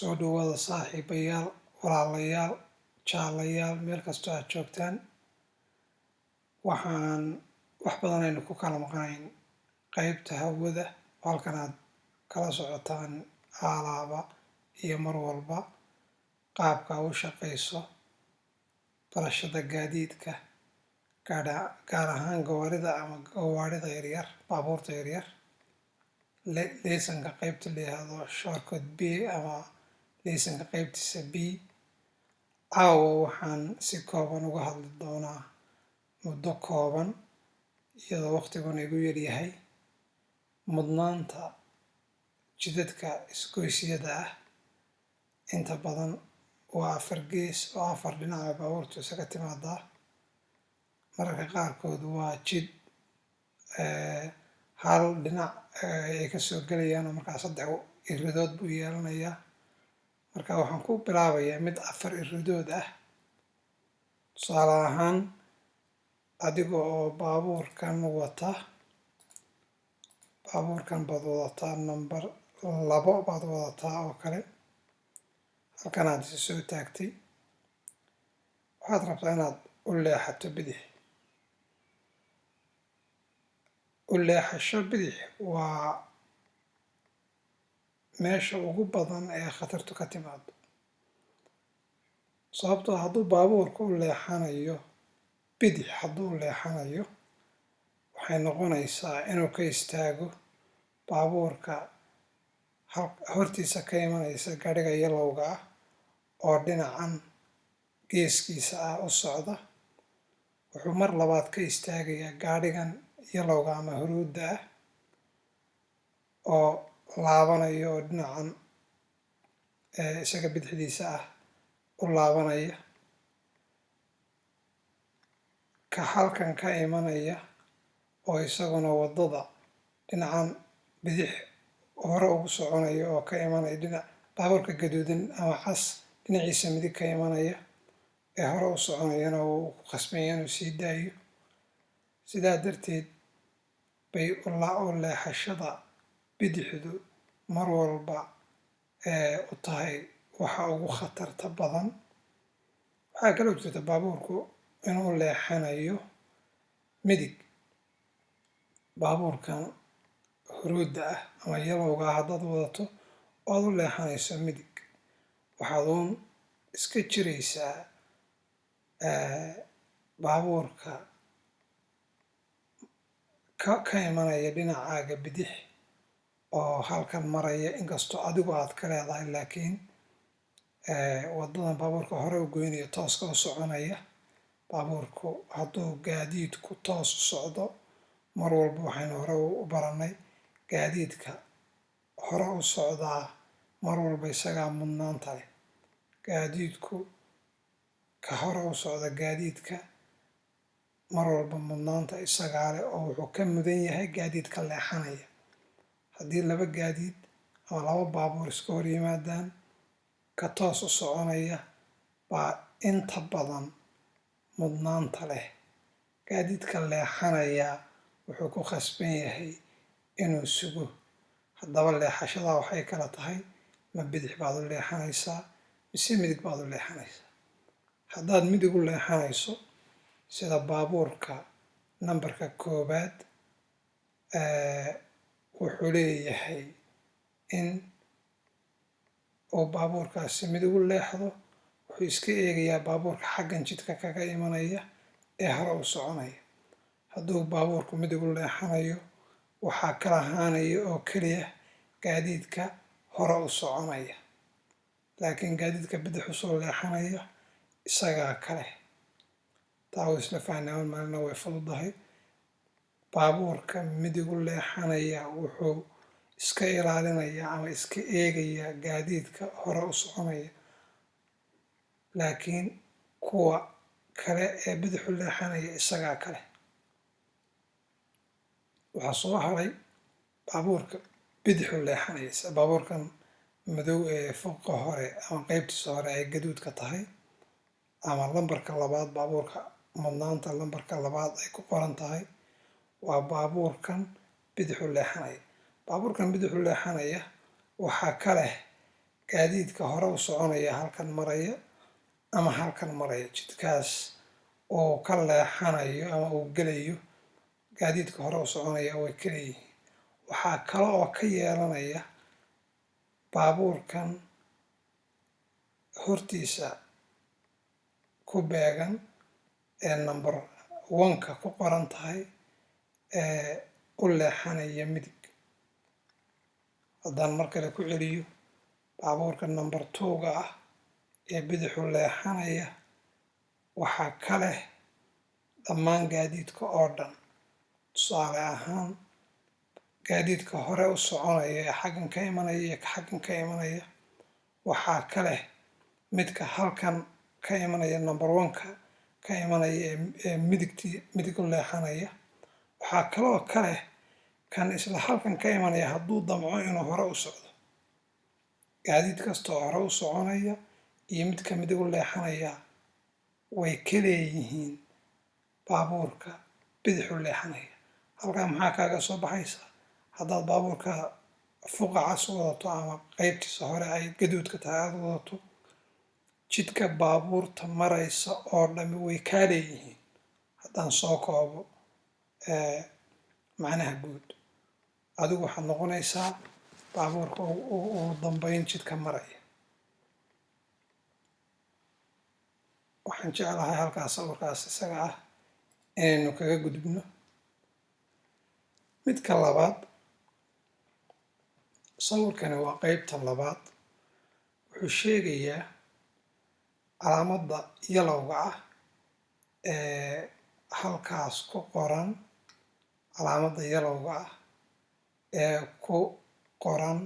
soo dhawaada saaxiibayaal, walaalayaal, jaalayaal, meel kastoo aad joogtaan. waxaan wax badan aynu ku kala maqnayn qaybta hawada oo halkan aad kala socotaan alaaba iyo mar walba qaabka u shaqayso barashada gaadiidka, gaar ahaan gawaarida ama gawaarida yaryar, baabuurta yaryar. leesanka qaybta la yihahdo shortcut B ama leesanka qaybtiisa B. caawa waxaan si kooban uga hadli doonaa muddo kooban, iyadoo waqtiguna igu yaryahay, mudnaanta jidadka isgoysyada ah. inta badan waa 4 gees oo 4 dhinaca baabuurtu isaga timaadaa. mararka qaarkood waa jid hal dhinac ay ka soo gelayaan oo markaa 3 iridood buu yeelanayaa. marka waxaan ku bilaabayaa mid 4 iridood ah. tusaale ahaan, adiga oo baabuurkan baad wadataa number 2 baad wadataa oo kale. halkan aad isa soo taagtay, waxaad rabtaa inaad u leexato bidix. u leexasho bidix waa meesha ugu badan ee khatartu ka timaado, sababtoo hadduu baabuurku u leexanayo bidix, waxay noqonaysaa inuu ka istaago baabuurka hortiisa ka imanaysa gaadhiga yalowga ah oo dhinacan geeskiisa ah u socda. wuxuu mar labaad ka istaagayaa gaadhigan yalowga ama huruudda ah oo laabanayo oo dhinacan isaga bidixdiisa ah u laabanaya. ka halkan ka imanaya oo isaguna waddada dhinacan bidix hore ugu soconaya oo ka imanaya dhinac baabuurka gaduudan ama cas dhinaciisa midig ka imanaya ee hore u soconayana uu ku khasbanya inuu sii daayo. sidaa darteed bay u leexashada bidixdu mar walba u tahay waxa ugu khatarta badan. waxaa kaloo jirta baabuurku inuu leexanayo midig. baabuurkan huruudda ah ama yalowga ah haddaad wadato oo aad u leexanayso midig, waxaad uun iska jiraysaa baabuurka ka imanaya dhinacaaga bidix oo halkan maraya. inkastoo adigu aad ka leedahay, laakiin waddadan baabuurka hore u goynaya tooska u soconaya. baabuurku hadduu gaadiidku toos u socdo, mar walba waxaynu hore u barannay, gaadiidka hore u socdaa mar walba isagaa mudnaanta leh. gaadiidku ka hore u socda gaadiidka mar walba mudnaanta isagaa leh, oo wuxuu ka mudan yahay gaadiidka leexanaya. haddii 2 gaadiid ama 2 baabuur iska hor yimaadaan, ka toos u soconaya baa inta badan mudnaanta leh. gaadiidka leexanaya wuxuu ku khasban yahay inuu sugo. haddaba leexashada waxay kala tahay, ma bidix baad u leexanaysaa mise midig baad u leexanaysaa. haddaad midig u leexanayso, sida baabuurka nambarka 1 wuxuu leeyahay in uu baabuurkaasi midig u leexdo. wuxuu iska eegayaa baabuurka xaggan jidka kaga imanaya ee hore u soconaya. hadduu baabuurku midig u leexanayo, waxaa kala ahaanaya oo keliya gaadiidka hore u soconaya, laakiin gaadiidka bidix u soo leexanaya isagaa kale. taa way isla fahnaa, maalina way fududahay. baabuurka midig u leexanaya wuxuu iska ilaalinayaa ama iska eegayaa gaadiidka hore u soconaya, laakiin kuwa kale ee bidix u leexanaya isagaa kale. waxaa soo haray baabuurka bidix u leexanaya, baabuurkan madow ee foqa hore ama qeybtiisa hore ay gaduudka tahay, ama lambarka labaad, baabuurka mudnaanta lambarka labaad ay ku qoran tahay, waa baabuurkan bidix u leexanaya. baabuurkan bidix u leexanaya waxaa ka leh gaadiidka hore u soconaya halkan maraya ama halkan maraya. jidkaas uu ka leexanayo ama uu gelayo gaadiidka hore u soconaya way ka leeyihiin. waxaa kale oo ka yeelanaya baabuurkan hortiisa ku beegan ee number 1ka ku qoran tahay ee u leexanaya midig. haddaan mar kale ku celiyo, baabuurka number 2ga ah ee bidix u leexanaya waxaa ka leh dhammaan gaadiidka oo dhan. tusaale ahaan, gaadiidka hore u soconaya ee xaggan ka imanaya iyo xaggan ka imanaya waxaa ka leh midka halkan ka imanaya number 1ka ka imanaya ee midig u leexanaya. waxaa kaloo ka leh kan isla halkan ka imanaya hadduu damco inuu hore u socdo. gaadiid kastoo hore u soconaya iyo midka midig u leexanaya way ka leeyihiin baabuurka bidix u leexanaya. halkaa maxaa kaaga soo baxaysa? haddaad baabuurka fuqacas wadato ama qeybtiisa hore ay gaduudka tahay aada wadato, jidka baabuurta maraysa oo dhami way kaa leeyihiin. haddaan soo koobo macnaha guud, adigu waxaad noqonaysaa baabuurka ugu dambeyn jidka maraya. waxaan jeclahay halkaas sawirkaas isaga ah inaynu kaga gudubno. midka labaad, sawirkani waa qeybta labaad. wuxuu sheegayaa calaamadda yalowga ah ee halkaas ku qoran, calaamadda yalowga ah ee ku qoran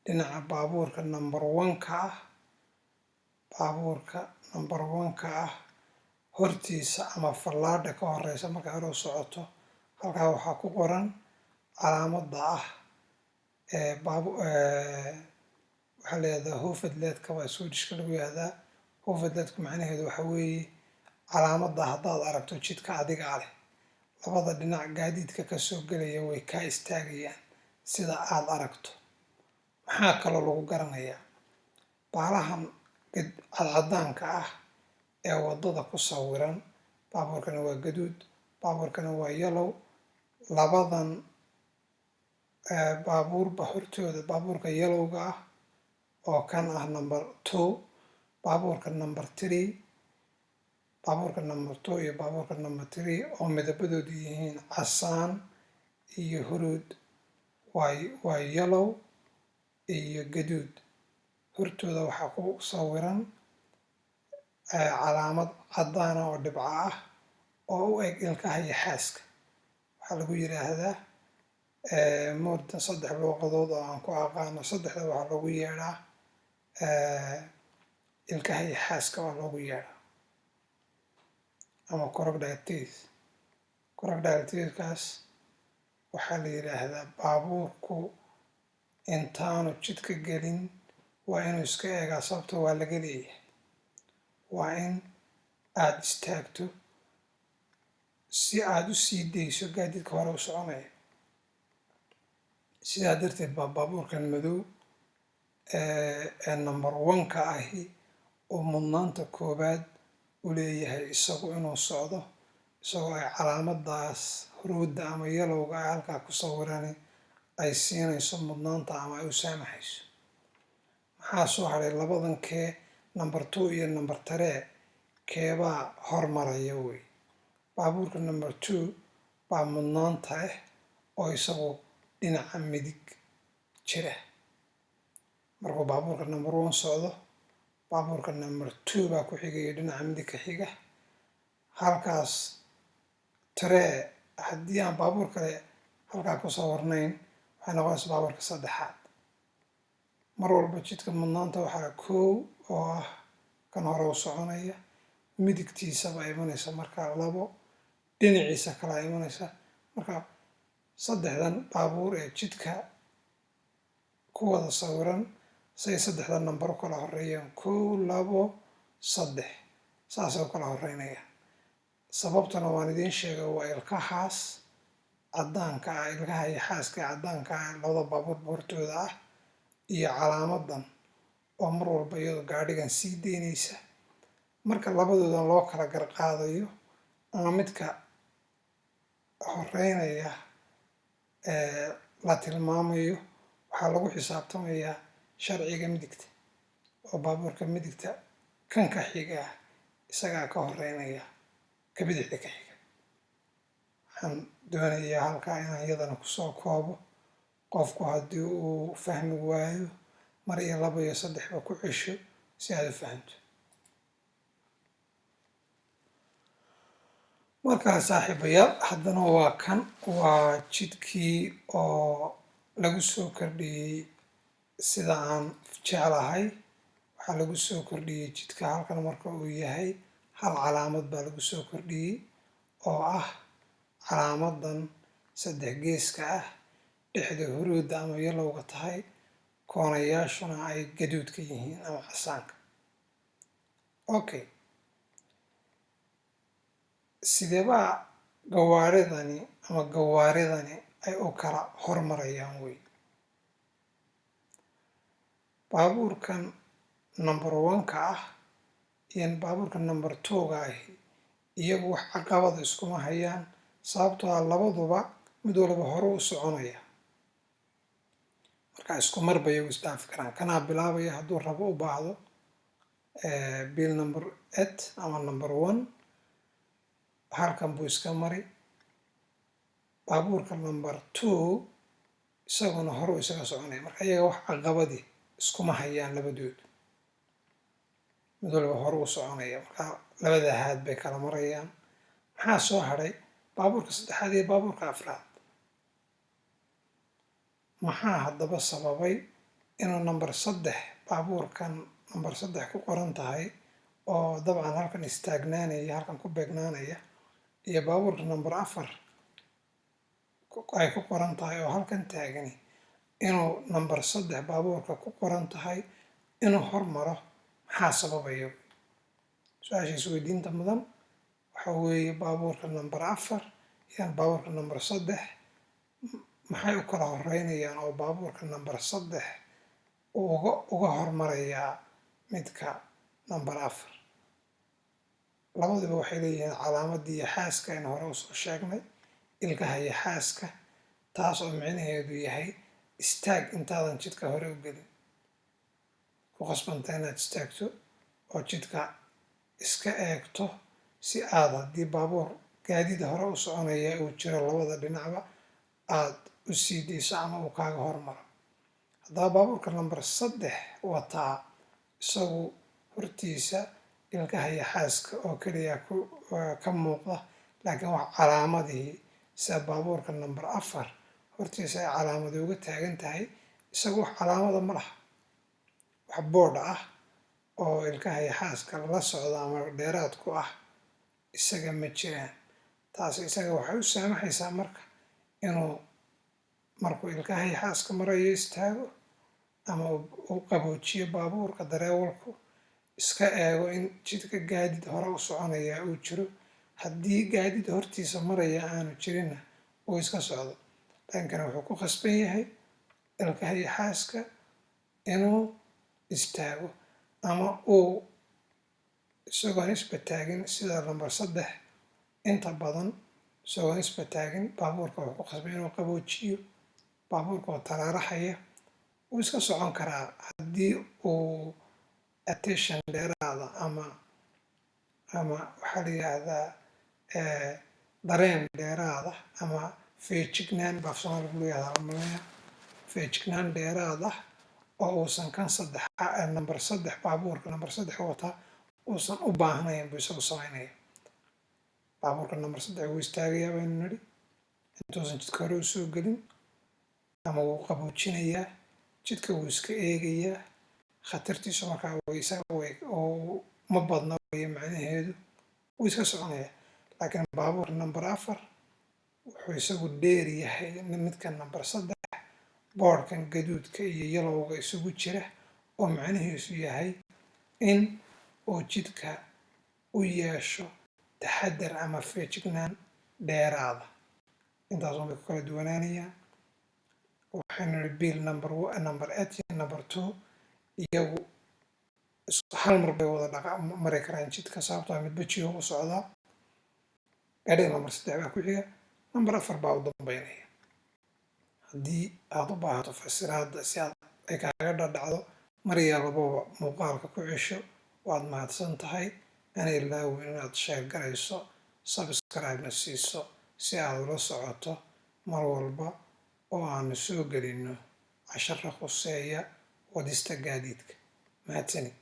dhinaca baabuurka number 1ka ah. baabuurka number 1ka ah hortiisa ama fallaadha ka horeysa markay hore u socoto, halkaa waxaa ku qoran calaamadda ah waxaa layihahdaa hofadleedka, waa swedishka lagu yihahdaa. hofadleedku macnaheedu waxa weeye calaamadda haddaad aragto jidka adigaa leh, labada dhinac gaadiidka kasoo gelaya way kaa istaagayaan sida aad aragto. maxaa kaloo lagu garanayaa? baalahan cadcadaanka ah ee waddada ku sawiran, baabuurkana waa gaduud, baabuurkana waa yalow. labadan baabuurba hortooda, baabuurka yalowga ah oo kan ah number 2, baabuurka number 3, baabuurka number 2 iyo baabuurka number 3 oo midabadoodu yihiin casaan iyo huruud, waa yalow iyo gaduud. hortooda waxaa ku sawiran calaamad caddaana oo dhibco ah oo u eg ilkaha iyo xaaska. waxaa lagu yidhaahdaa moortan 3 luuqadood oo aan ku aqaano, 3da waxaa loogu yeedhaa ilkaha iyo xaaska waa loogu yeedhaa, ama crocodile teeth. crocodile teethkaas waxaa la yidhaahdaa baabuurku intaanu jidka gelin waa inuu iska eegaa, sababto waa laga leeyahay. waa in aada istaagto si aada u sii dayso gaadiidka hore u soconaya. sidaa darteed baa baabuurkan madow ee number 1ka ahi oo mudnaanta koowaad u leeyahay isagu inuu socdo, isagoo ay calaamadaas huruudda ama yalowga ah halkaa ku sawirani ay siinayso mudnaanta ama ay u saamaxayso. maxaa soo haray labadan kee, number 2 iyo number 3 keebaa hormaraya wey? baabuurka number 2 baa mudnaanta ah oo isagu dhinaca midig jira. markuu baabuurka number 1 socdo, baabuurka number 2 baa ku xigaya dhinaca midig ka xiga. halkaas 3 haddii aan baabuur kale halkaa ku sawirnayn waxay noqonaysaa baabuurka saddexaad. mar walba jidka mudnaanta waxaa 1 oo ah kan hore u soconaya, midigtiisaba imanaysa, marka 2 dhinaciisa kala imanaysa. marka saddexdan baabuur ee jidka ku wada sawiran say saddexdan nambar u kala horeeyaan 1 2 3 saasay u kala horeynayaan. sababtana waan idiin sheegay waa ilkahaas caddaanka ah, ilkaha iyo xaaska caddaanka ah labada baabuur hortooda ah, iyo calaamadan oo mar walba iyadoo gaadhigan sii deynaysa. marka labadoodan loo kala garqaadayo ama midka horeynaya la tilmaamayo, waxaa lagu xisaabtamayaa sharciga midigta, oo baabuurka midigta kan ka xiga isagaa ka horeynaya ka bidixda ka xiga. waxaan doonayaa halkaa inaan iyadana kusoo koobo. qofku haddii uu fahmi waayo 1 iyo 2 iyo 3 ku cesho si aad u fahamto. markaa saaxiibayaal, haddana waa jidkii oo lagu soo kordhiyey sida aan jeclahay. waxaa lagu soo kordhiyey jidka halkan marka uu yahay hal calaamad baa lagu soo kordhiyey oo ah calaamadan 3 geeska ah, dhexda huruudda ama yalowga tahay, koonayaashuna ay gaduudka yihiin ama casaanka. okay, sideebaa gawaaridani ay u kala hormarayaan wey. baabuurkan number 1-ka ah iyo baabuurka number 2-ga ahi iyagu wax caqabada iskuma hayaan, sababtoo ah labaduba mid walba hore u soconaya. marka isku marba iyagu isdhaafi karaan. kanaa bilaabaya hadduu rabo u baahdo bill number 8 ama number 1 halkan buu iska mari. baabuurka number 2 isaguna hore u isaga soconaya. marka iyaga wax caqabadi iskuma hayaan labadood, mid walba hore u soconaya. marka labada haad bay kala marayaan. maxaa soo hadhay baabuurka 3aad iyo baabuurka 4aad. maxaa haddaba sababay inuu number 3 baabuurkan number 3 ku qoran tahay oo dabcan halkan istaagnaanaya, halkan ku beegnaanaya, iyo baabuurka number 4 ay ku qoran tahay oo halkan taagani inuu number 3 baabuurka ku qoran tahay inuu hormaro? maxaa sababaya? su-aasha isweydiinta mudan waxa weeye baabuurka number 4 iyo baabuurka number 3 maxay u kala horeynayaan oo baabuurka number 3 uga hormarayaa midka number 4? labaduba waxay leeyihiin calaamadii iyo xaaska aynu hore usoo sheegnay, ilkaha iyo xaaska, taas oo micnaheedu yahay istaag intaadan jidka hore u gelin. ku qasbanta inaad istaagto oo jidka iska eegto si aad haddii baabuur gaadiida hore u soconaya uu jiro labada dhinacba aad u sii dayso ama uu kaaga hormaro. haddaba baabuurka number 3 wataa isagu hortiisa ilkaha iyo xaaska oo keliya ka muuqda, laakiin wax calaamadihii sida baabuurka number 4 hortiisa ay calaamadi uga taagan tahay, isagu wax calaamada ma laha. wax boodh ah oo ilkaha iyo xaaska la socda ama dheeraad ku ah isaga ma jiraan. taasi isaga waxay u saamaxaysaa marka inuu markuu ilkaha iyo xaaska marayo istaago ama uu qaboojiyo baabuurka dareewalku, iska eego in jidka gaadiid hore u soconaya uu jiro. haddii gaadiid hortiisa maraya aanu jirinna uu iska socdo. dhankana wuxuu ku khasban yahay ilkaha iyo xaaska inuu istaago ama uu isagoon isba taagin sida number 3 inta badan isagoon isba taagin baabuurka wuxuu ku khasbay inuu qaboojiyo. baabuurka oo taraaraxaya wuu iska socon karaa haddii uu attention dheeraada ama waxaa la yidhaahdaa dareen dheeraada ama feejignaan baa Soomaali lagu yidhahdaa, feejignaan dheeraad ah oo uusan kan number 3 baabuurka number 3 wata uusan u baahnayn buu isagu samaynaya. baabuurka number 3 wuu istaagayaa baynu nidhi, intuusan jidka hore u soo gelin ama wuu qaboojinayaa, jidka wuu iska eegayaa, khatartiisu markaa oo ma badna weye macnaheedu, wuu iska soconayaa. laakiin baabuur number 4 wuxuu isagu dheer yahay midka number 3 boodhkan gaduudka iyo yalowga isugu jira, oo macnihiisu yahay in uu jidka u yeesho taxadar ama feejignaan dheeraada. intaas bay ku kala duwanaanayaan. waxaynu nidhi biil number 8 iyo number 2 iyagu hal mar bay wada mari karaan jidka, sababtoo midba jiho u socdaa. gaadhiga number 3 baa ku xiga, number 4 baa u dambeynaya. haddii aad u baahato fasiraadda si ay kaaga dhadhacdo mar iyo lababa muuqaalka ku cesho. waad mahadsan tahay. ana ilaawin inaad sheer garayso, subscribe-na siiso si aad ula socoto mar walba oo aanu soo gelino casharo khuseeya wadista gaadiidka. mahadsanid.